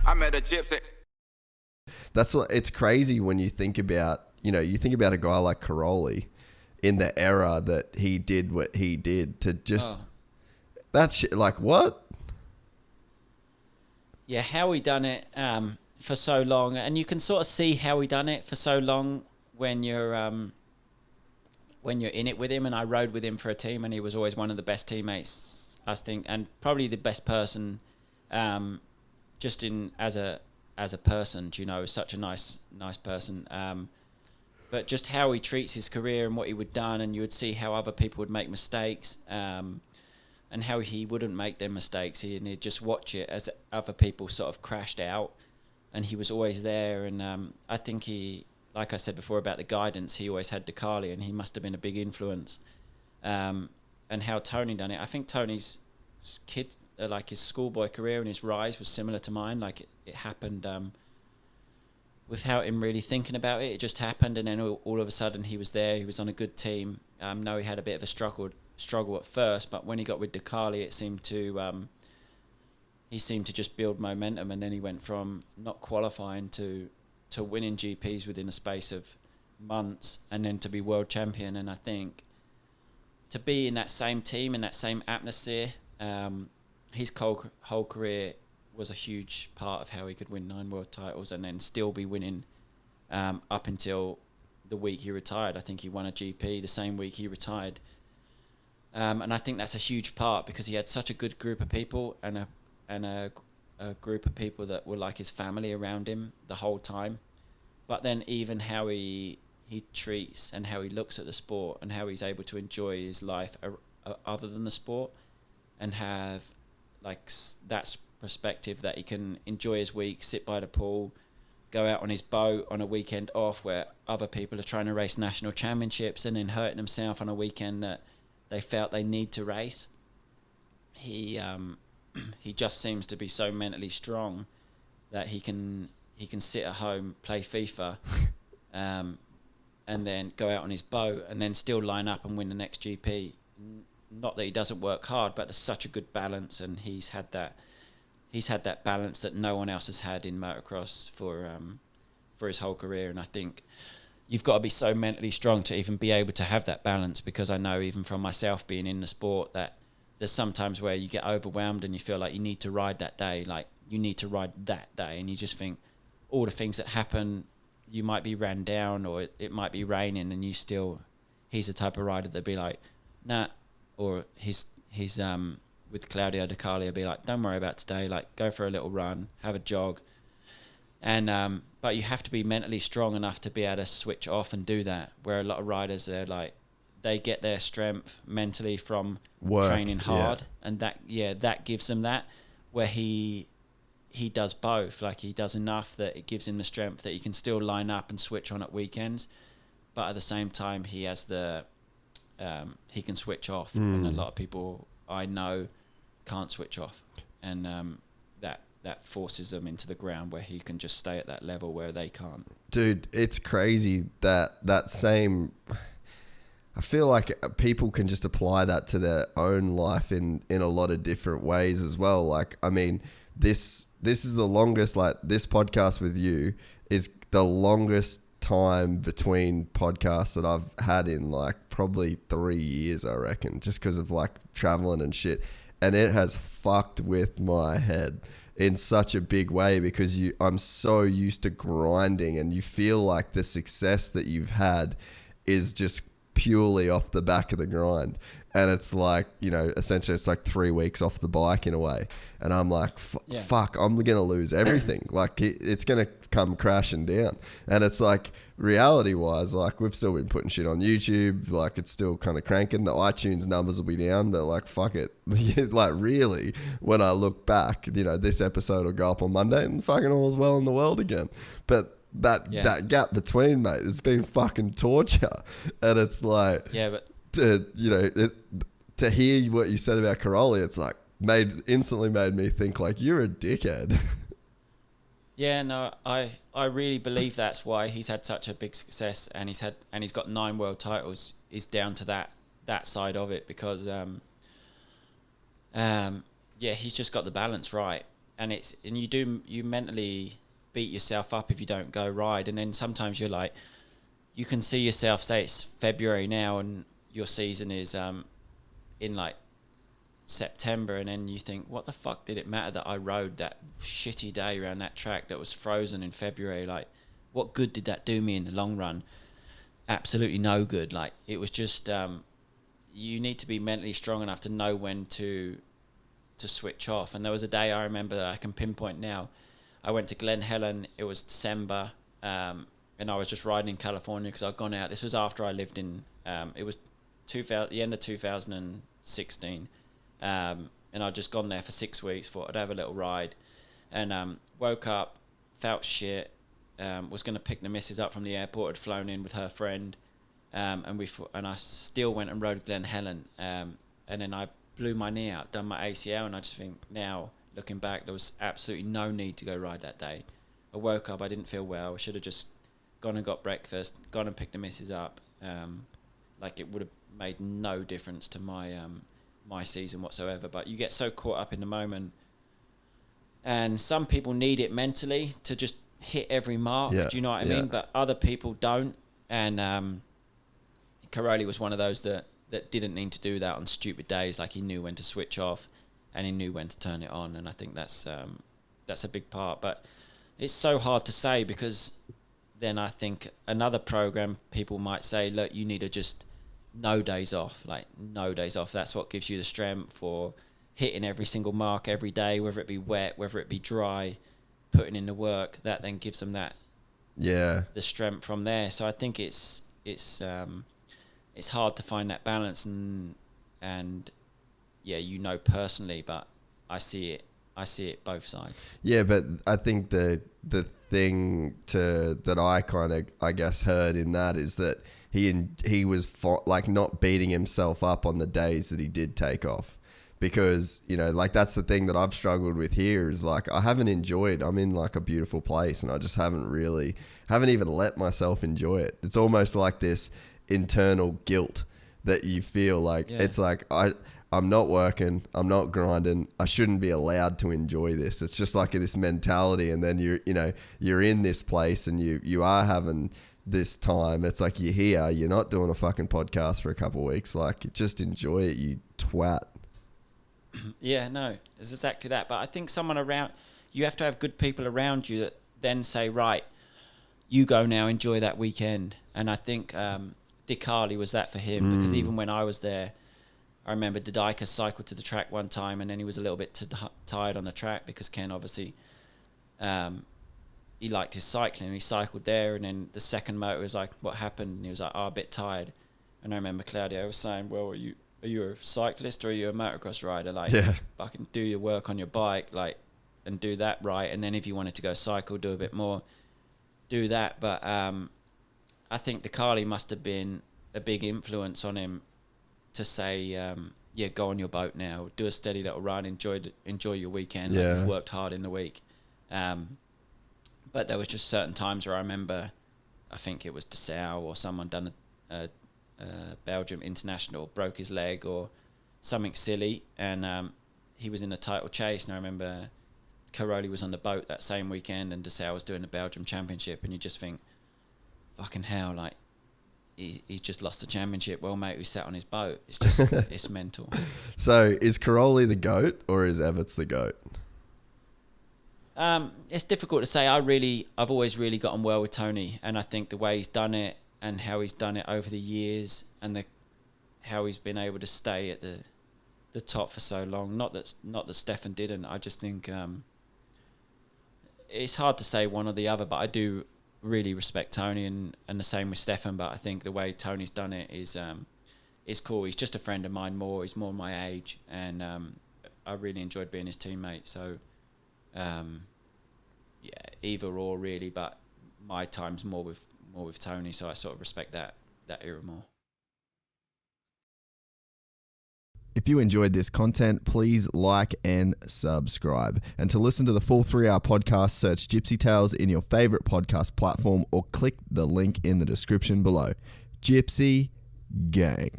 I met a gypsy. That's what it's crazy when you think about, you think about a guy like Caroli in the era that he did what he did to just that shit. Like what? Yeah, how he done it for so long, and you can sort of see how he done it for so long when you're in it with him. And I rode with him for a team, and he was always one of the best teammates, I think, and probably the best person, just in as a person. Such a nice person. But just how he treats his career and what he would done, and you would see how other people would make mistakes. And how he wouldn't make their mistakes. He'd just watch it as other people sort of crashed out, and he was always there. And I think he, like I said before about the guidance, he always had DeCarli, and he must have been a big influence. And how Tony done it. I think Tony's kid, like his schoolboy career and his rise was similar to mine. Like it happened without him really thinking about it. It just happened, and then all of a sudden he was there. He was on a good team. No, he had a bit of a struggle at first, but when he got with DeCarli, it seemed to he seemed to just build momentum, and then he went from not qualifying to winning GPs within a space of months, and then to be world champion. And I think to be in that same team, in that same atmosphere, his whole career was a huge part of how he could win 9 world titles and then still be winning up until the week he retired. I think he won a GP the same week he retired. And I think that's a huge part because he had such a good group of people and a group of people that were like his family around him the whole time. But then even how he treats and how he looks at the sport and how he's able to enjoy his life other than the sport and have like that perspective that he can enjoy his week, sit by the pool, go out on his boat on a weekend off where other people are trying to race national championships and then hurting themselves on a weekend that they felt they need to race. He just seems to be so mentally strong that he can sit at home, play FIFA, and then go out on his boat and then still line up and win the next GP. Not that he doesn't work hard, but there's such a good balance, and he's had that balance that no one else has had in motocross for his whole career. And I think you've got to be so mentally strong to even be able to have that balance, because I know even from myself being in the sport that there's sometimes where you get overwhelmed and you feel like you need to ride that day, like you need to ride that day, and you just think all the things that happen, you might be ran down or it might be raining and he's the type of rider that'd be like, nah, or he's with Claudio DeCarli, I'd be like, don't worry about today, like go for a little run, have a jog. And but you have to be mentally strong enough to be able to switch off and do that, where a lot of riders, they're like, they get their strength mentally from training hard, and that gives them that, where he does both. Like he does enough that it gives him the strength that he can still line up and switch on at weekends, but at the same time he has he can switch off, and a lot of people I know can't switch off, and that forces them into the ground where he can just stay at that level where they can't. Dude, it's crazy that same. I feel like people can just apply that to their own life in a lot of different ways as well. Like, I mean, this is the longest, like this podcast with you is the longest time between podcasts that I've had in like probably 3 years, I reckon, just because of like traveling and shit. And it has fucked with my head in such a big way because I'm so used to grinding, and you feel like the success that you've had is just purely off the back of the grind. And it's like, essentially it's like 3 weeks off the bike in a way. And I'm like, fuck, I'm going to lose everything. Like it's going to come crashing down. And it's like reality wise, like we've still been putting shit on YouTube. Like it's still kind of cranking. The iTunes numbers will be down, but like, fuck it. Like really, when I look back, this episode will go up on Monday and fucking all's well in the world again. But that gap between, mate, it's been fucking torture. And it's like, to hear what you said about Caroli, it's like instantly made me think like you're a dickhead. Yeah, no, I really believe that's why he's had such a big success, and he's got 9 world titles is down to that side of it, because he's just got the balance right, you mentally beat yourself up if you don't go ride, and then sometimes you're like, you can see yourself, say it's February now and your season is in like September, and then you think, what the fuck did it matter that I rode that shitty day around that track that was frozen in February? Like, what good did that do me in the long run? Absolutely no good. Like, it was just you need to be mentally strong enough to know when to switch off. And there was a day I remember that I can pinpoint now. I went to Glen Helen. It was December, and I was just riding in California because I'd gone out. This was after I lived in. It was the end of 2016, and I'd just gone there for 6 weeks. Thought I'd have a little ride, and woke up, felt shit. Was going to pick the missus up from the airport. Had flown in with her friend, and I still went and rode Glen Helen, and then I blew my knee out, done my ACL, and I just think now, looking back, there was absolutely no need to go ride that day. I woke up, I didn't feel well. I should have just gone and got breakfast, gone and picked the missus up. Like, it would have made no difference to my season whatsoever. But you get so caught up in the moment, and some people need it mentally to just hit every mark. Do you know what I mean? But other people don't. And Cairoli was one of those that didn't need to do that on stupid days. Like, he knew when to switch off and he knew when to turn it on. And I think that's a big part. But it's so hard to say, because then I think another program, people might say, look, you need to just no days off. Like, no days off. That's what gives you the strength for hitting every single mark every day, whether it be wet, whether it be dry, putting in the work. That then gives them that the strength from there. So I think it's hard to find that balance, and personally, but I see it both sides. Yeah, but I think the thing that I kind of, I guess, heard in that is that he was like not beating himself up on the days that he did take off. Because, like, that's the thing that I've struggled with here is, like, I'm in, like, a beautiful place, and I just haven't even let myself enjoy it. It's almost like this internal guilt that you feel like, it's like, I'm not working, I'm not grinding, I shouldn't be allowed to enjoy this. It's just like this mentality, and then you're in this place, and you are having this time. It's like, you're here, you're not doing a fucking podcast for a couple of weeks. Like, just enjoy it, you twat. Yeah, no, it's exactly that. But I think you have to have good people around you that then say, right, you go now, enjoy that weekend. And I think Dicali was that for him, because even when I was there, I remember Didika cycled to the track one time, and then he was a little bit tired on the track, because Ken obviously he liked his cycling. He cycled there, and then the second motor was like, what happened? And he was like, a bit tired. And I remember Claudio was saying, well, are you a cyclist or are you a motocross rider? Like, fucking do your work on your bike, like, and do that right. And then if you wanted to go cycle, do a bit more, do that. But I think Dicali must have been a big influence on him to say, go on your boat now, do a steady little run, enjoy your weekend. Like, you've worked hard in the week. But there was just certain times where I remember, I think it was Dessau or someone done a Belgium International, broke his leg or something silly, and he was in a title chase. And I remember Cairoli was on the boat that same weekend, and Dessau was doing the Belgium Championship, and you just think, fucking hell, like, he's just lost the championship. Well, mate, we sat on his boat. It's just, it's mental. So is Cairoli the GOAT or is Everts the GOAT? It's difficult to say. I've always really gotten well with Tony, and I think the way he's done it and how he's done it over the years, and how he's been able to stay at the top for so long. Not that Stefan didn't. I just think it's hard to say one or the other, but I do really respect Tony, and the same with Stefan. But I think the way Tony's done it is cool. He's just a friend of mine more. He's more my age, and I really enjoyed being his teammate. So either or really, but my time's more with Tony, so I sort of respect that era more. If you enjoyed this content, please like and subscribe. And to listen to the full 3-hour podcast, search Gypsy Tales in your favorite podcast platform or click the link in the description below. Gypsy Gang.